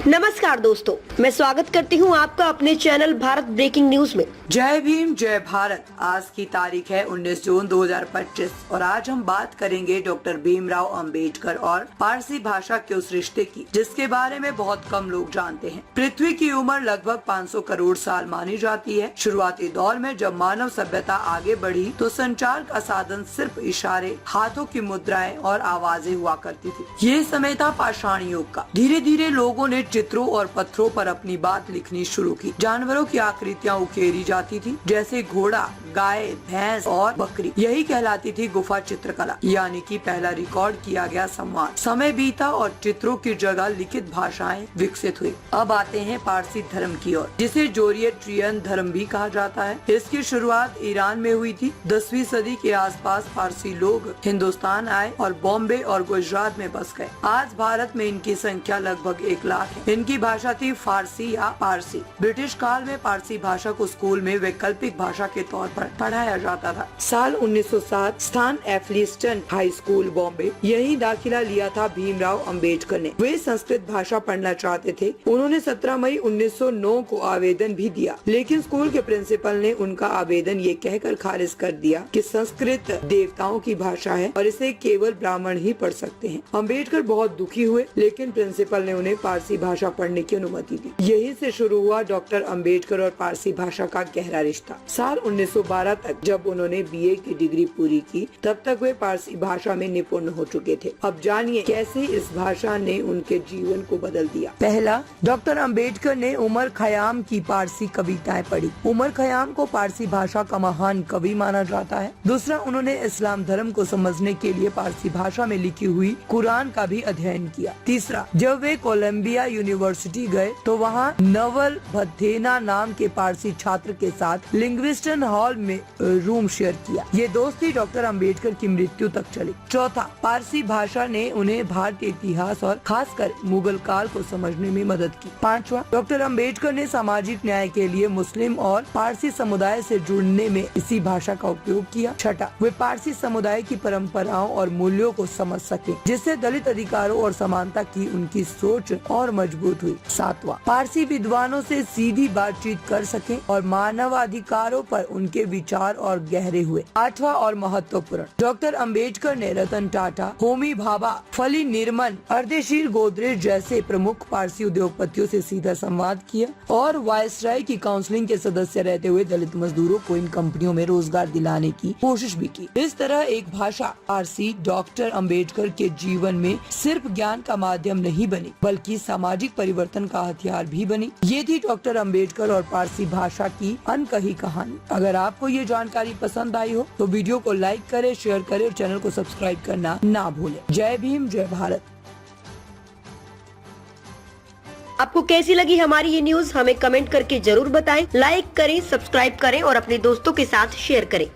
नमस्कार दोस्तों, मैं स्वागत करती हूं आपका अपने चैनल भारत ब्रेकिंग न्यूज में। जय भीम जय भारत। आज की तारीख है 19 जून 2025 और आज हम बात करेंगे डॉक्टर भीमराव अंबेडकर और पारसी भाषा के उस रिश्ते की जिसके बारे में बहुत कम लोग जानते हैं। पृथ्वी की उम्र लगभग 500 करोड़ साल मानी जाती है। शुरुआती दौर में जब मानव सभ्यता आगे बढ़ी तो संचार का साधन सिर्फ इशारे, हाथों की मुद्राएं और आवाजें हुआ करती थी। ये समय था पाषाण युग का। धीरे धीरे लोगों ने चित्रों और पत्थरों पर अपनी बात लिखनी शुरू की। जानवरों की आकृतियाँ उकेरी जाती थी, जैसे घोड़ा, गाय, भैंस और बकरी। यही कहलाती थी गुफा चित्रकला, यानी कि पहला रिकॉर्ड किया गया संवाद। समय बीता और चित्रों की जगह लिखित भाषाएं विकसित हुई। अब आते हैं पारसी धर्म की ओर, जिसे जोरियट्रियन धर्म भी कहा जाता है। इसकी शुरुआत ईरान में हुई थी। 10वीं सदी के आसपास पारसी लोग हिंदुस्तान आए और बॉम्बे और गुजरात में बस गए। आज भारत में इनकी संख्या लगभग 1 लाख है। इनकी भाषा थी फारसी या पारसी। ब्रिटिश काल में पारसी भाषा को स्कूल में वैकल्पिक भाषा के तौर पर पढ़ाया जाता था। साल 1907 स्थान एफ्लिस्टन हाई स्कूल बॉम्बे, यही दाखिला लिया था भीमराव अंबेडकर ने। वे संस्कृत भाषा पढ़ना चाहते थे। उन्होंने 17 मई 1909 को आवेदन भी दिया, लेकिन स्कूल के प्रिंसिपल ने उनका आवेदन ये कहकर खारिज कर दिया कि संस्कृत देवताओं की भाषा है और इसे केवल ब्राह्मण ही पढ़ सकते हैं। अंबेडकर बहुत दुखी हुए, लेकिन प्रिंसिपल ने उन्हें पारसी भाषा पढ़ने की अनुमति दी। यही से शुरू हुआ डॉक्टर अंबेडकर और पारसी भाषा का गहरा रिश्ता। साल 1912 तक जब उन्होंने बीए की डिग्री पूरी की, तब तक वे पारसी भाषा में निपुण हो चुके थे। अब जानिए कैसे इस भाषा ने उनके जीवन को बदल दिया। पहला, डॉक्टर अंबेडकर ने उमर खयाम की पारसी कविताएं पढ़ी। उमर खयाम को पारसी भाषा का महान कवि माना जाता है। दूसरा, उन्होंने इस्लाम धर्म को समझने के लिए पारसी भाषा में लिखी हुई कुरान का भी अध्ययन किया। तीसरा, जब वे कोलंबिया यूनिवर्सिटी गए तो वहाँ नवल भथेना नाम के पारसी छात्र के साथ लिंग्विस्टन हॉल में रूम शेयर किया। ये दोस्ती डॉक्टर अंबेडकर की मृत्यु तक चली। चौथा, पारसी भाषा ने उन्हें भारतीय इतिहास और खासकर मुगल काल को समझने में मदद की। पांचवा, डॉक्टर अंबेडकर ने सामाजिक न्याय के लिए मुस्लिम और पारसी समुदाय से जुड़ने में इसी भाषा का उपयोग किया। छठा, वे पारसी समुदाय की परंपराओं और मूल्यों को समझ सके, जिससे दलित अधिकारों और समानता की उनकी सोच और मजबूत हुई। सातवां, पारसी विद्वानों से सीधी बातचीत कर सके और मानवाधिकारों पर उनके विचार और गहरे हुए। आठवां और महत्वपूर्ण, डॉक्टर अंबेडकर ने रतन टाटा, होमी भाभा, फली निर्मल, अर्देशीर गोदरेज जैसे प्रमुख पारसी उद्योगपतियों से सीधा संवाद किया और वायसराय की काउंसिलिंग के सदस्य रहते हुए दलित मजदूरों को इन कंपनियों में रोजगार दिलाने की कोशिश भी की। इस तरह एक भाषा पारसी डॉक्टर अंबेडकर के जीवन में सिर्फ ज्ञान का माध्यम नहीं बनी, बल्कि सामाजिक परिवर्तन का हथियार भी बनी। ये थी डॉक्टर अंबेडकर और पारसी भाषा की अनकही कहानी। अगर आपको ये जानकारी पसंद आई हो तो वीडियो को लाइक करें, शेयर करें और चैनल को सब्सक्राइब करना ना भूलें। जय भीम जय भारत। आपको कैसी लगी हमारी ये न्यूज, हमें कमेंट करके जरूर बताएं। लाइक करें, सब्सक्राइब करें और अपने दोस्तों के साथ शेयर करें।